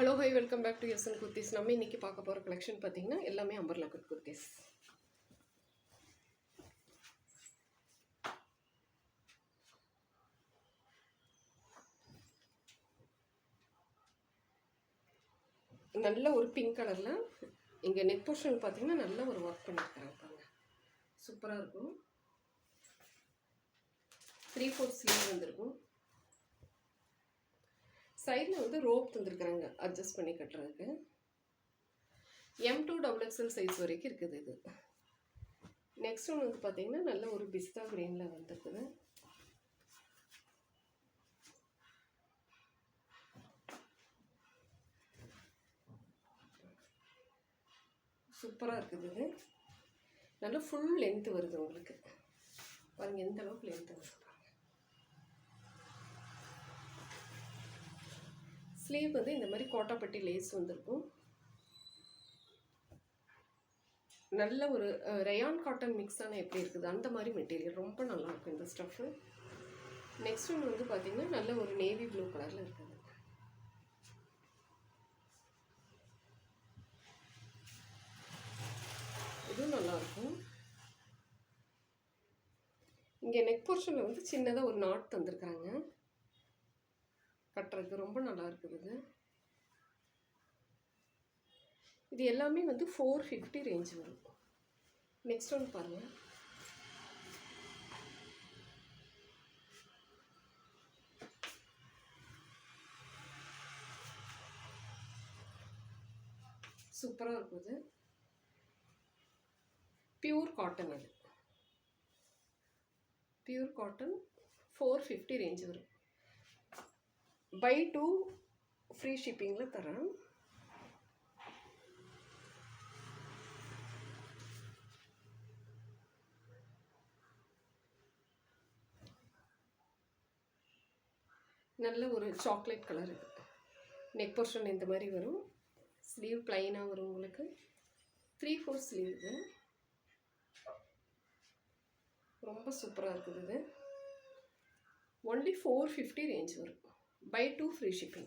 Hello hi welcome back to SN kurtis. நம்ம இன்றைக்கி பார்க்க போகிற கலெக்ஷன் பார்த்திங்கன்னா எல்லாமே அம்பர்லா கட் குர்த்திஸ். நல்ல ஒரு பிங்க் கலரில் இங்கே நெக் போர்ஷன் பார்த்திங்கன்னா நல்ல ஒரு ஒர்க் பண்ணியிருக்காங்க பாருங்கள், சூப்பராக இருக்கும். 3/4 ஸ்லீவ் வந்துருக்கும். சைடில் வந்து ரோப் தந்துருக்குறாங்க அட்ஜஸ்ட் பண்ணி கட்டுறதுக்கு. M2 XXL சைஸ் வரைக்கும் இருக்குது இது. நெக்ஸ்ட் ஒன்று வந்து பார்த்திங்கன்னா நல்ல ஒரு பிஸ்தா க்ரீனில் வந்துருக்குது. சூப்பராக இருக்குது இது. நல்ல ஃபுல் லென்த்து வருது உங்களுக்கு. பாருங்கள் எந்த அளவுக்கு லென்த்து வருது. ஸ்லீவ் வந்து இந்த மாதிரி கோட்டாப்பட்டி லேஸ் வந்திருக்கும். நல்ல ஒரு ரயான் காட்டன் மிக்ஸான எப்படி இருக்குது அந்த மாதிரி மெட்டீரியல் ரொம்ப நல்லாயிருக்கும் இந்த ஸ்டஃப்பு. நெக்ஸ்ட் ஒன்று வந்து பார்த்திங்கன்னா நல்ல ஒரு நேவி ப்ளூ கலரில் இருக்குது. இதுவும் நல்லாயிருக்கும். இங்கே நெக் போர்ஷனில் வந்து சின்னதாக ஒரு நாட் தந்துருக்குறாங்க கட்டுறதுக்கு, ரொம்ப நல்லா இருக்குது. இது எல்லாமே வந்து 450 ரேஞ்ச் வரும். நெக்ஸ்ட் ஒன்று பாருங்கள், சூப்பராக இருக்குது. பியூர் காட்டன், அது பியூர் காட்டன் 450 ரேஞ்ச் வரும். பை 2 ஃப்ரீ ஷிப்பிங்கில் தரேன். நல்ல ஒரு சாக்லேட் கலர். நெக் போர்ஷன் இந்த மாதிரி வரும். ஸ்லீவ் ப்ளைனாக வரும் உங்களுக்கு. 3/4 ஸ்லீவ் இது. ரொம்ப சூப்பராக இருக்குது இது. ஒன்லி 450 ரேஞ்ச் வரும். Buy 2 free shipping.